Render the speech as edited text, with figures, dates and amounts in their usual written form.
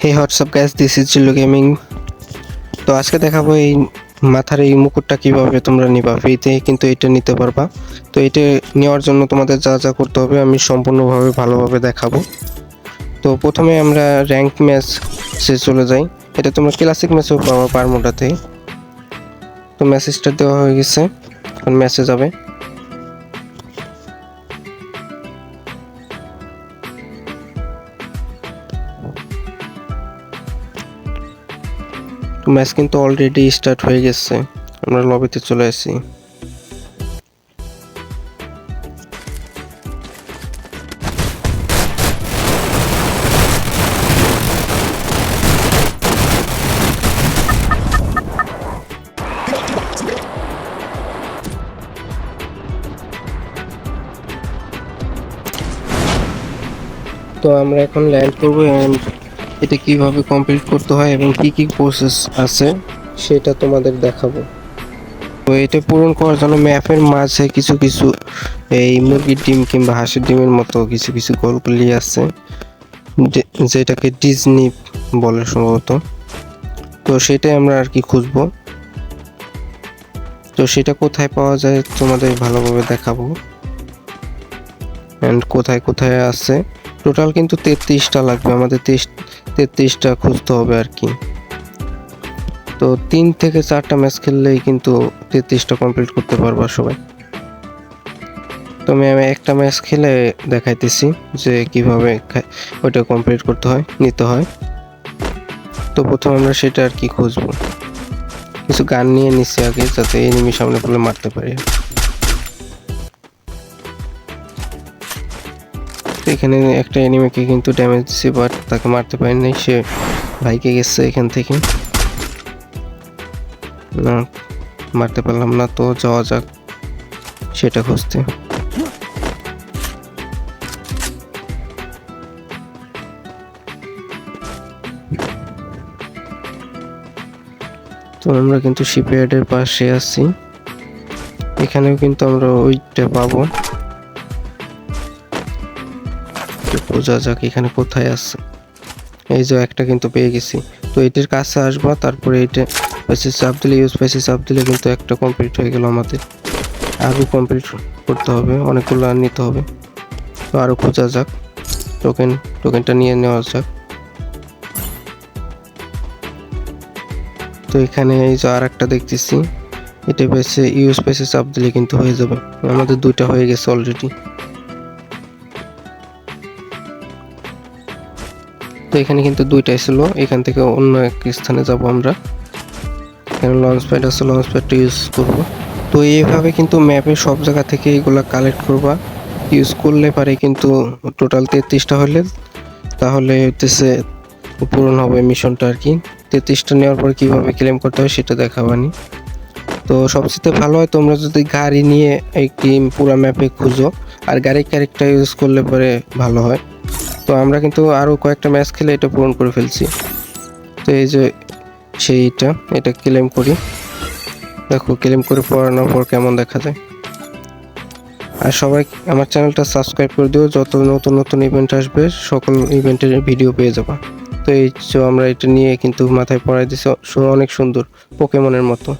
Hey what's up guys, this is Jillu gaming. তো আজকে দেখাবো এই মাথার এই মুকুটটা কিভাবে তোমরা নিবা। ফ্রিতে কিন্তু এটা নিতে পারবা। তো এটা নেওয়ার জন্য তোমাদের যা যা করতে হবে আমি সম্পূর্ণভাবে ভালোভাবে দেখাবো। তো প্রথমে আমরা র্যাঙ্ক ম্যাচে চলে যাই। এটা তোমরা ক্লাসিক ম্যাচেও পাবা পারমোটাতে। তো মেসেজটা দেওয়া হয়ে গেছে, এখন ম্যাচে যাবে। তো ম্যাচ কিন্তু অলরেডি স্টার্ট হয়ে গেছে, আমরা লবিতে চলে আসি। তো আমরা এখন ল্যান্ড করবো এন্ড এটা কিভাবে কমপ্লিট করতে হয় এবং কি কি প্রসেস আছে সেটা তোমাদের দেখাবো। তো এটা পূরণ করার জন্য ম্যাপের মাঝে কিছু কিছু এই মুরগির ডিম কিংবা হাঁসের ডিমের মতো কিছু কিছু গোলগুলি আছে, যেটাকে ডিজনি বলে সম্ভবত। তো সেটাই আমরা আর কি খুঁজবো। তো সেটা কোথায় পাওয়া যায় তোমাদের ভালোভাবে দেখাবো এন্ড কোথায় কোথায় আছে। টোটাল কিন্তু 33টা লাগবে আমাদের, 33টা খুঁজতে হবে আর কি। তো 3 থেকে 4টা ম্যাচ খেললেই কিন্তু 33টা কমপ্লিট করতে পারবা সবাই। তো আমি একটা ম্যাচ খেলে দেখাইতেছি যে কিভাবে ওইটা কমপ্লিট করতে হয়, নিতে হয়। তো প্রথম আমরা সেটা আর কি খুঁজবো। কিছু গান নিয়ে নিচ্ছি আগে, যাতে এনিমি সামনে পড়লে মারতে পারি। এখানে একটা এনিমিকে কিন্তু ড্যামেজ দিচ্ছি, বাট তাকে মারতে পারি নাই, সে ভাইকে গেছে এখান থেকে। না, মারতে পারলাম না। তো যাওয়া যাক সেটা খুঁজতে। তো আমরা কিন্তু শিপইয়ার্ডের পাশে আছি, এখানেও কিন্তু আমরা ওইটা পাবো। বোঝা যাক এখানে কোথায় আছে। এই যে একটা কিন্তু পেয়ে গেছি। তো এটার কাছে আসবা, তারপরে এটা পাশে চাপ দিলে, ইউজ পাশে চাপ দিলে কিন্তু একটা কমপ্লিট হয়ে গেল আমাদের। আরও কমপ্লিট করতে হবে, অনেকগুলো নিতে হবে। তো আরও খোঁজা যাক, টোকেনটা নিয়ে নেওয়া যাক। তো এখানে এই যে আর একটা দেখতেছি, এটা পেছে ইউজ পেছে চাপ দিলে কিন্তু হয়ে যাবে। আমাদের 2টা হয়ে গেছে অলরেডি। তো এখানে কিন্তু 2টাই ছিল, এখান থেকে অন্য এক স্থানে যাব আমরা। এখানে লঞ্চ প্যাড আছে, লঞ্চ প্যাডটা ইউজ করব। তো এইভাবে কিন্তু ম্যাপে সব জায়গা থেকে এগুলা কালেক্ট করবা, ইউজ করলে পারে কিন্তু টোটাল 33টা হলে তাহলে হইতেছে পূরণ হবে মিশনটা আর কি। 33টা নেওয়ার পর কিভাবে ক্লেম করতে হয় সেটা দেখাবানি। তো সবচেয়ে ভালো হয় তোমরা যদি গাড়ি নিয়ে একটি পুরো ম্যাপে খুঁজো, আর গাড়ির ক্যারেক্টার ইউজ করলে পরে ভালো হয়। তো আমরা কিন্তু আরও কয়েকটা ম্যাচ খেলে এটা পূরণ করে ফেলছি। তো এই যে এটা ক্লেম করি, দেখো ক্লেম করে পড়ানোর পর কেমন দেখা যায়। আর সবাই আমার চ্যানেলটা সাবস্ক্রাইব করে দিও, যত নতুন নতুন ইভেন্ট আসবে সকল ইভেন্টের ভিডিও পেয়ে যাবা। তো এই যে আমরা এটা নিয়ে কিন্তু মাথায় পরাই দিছি, অনেক সুন্দর পোকেমনের মতো।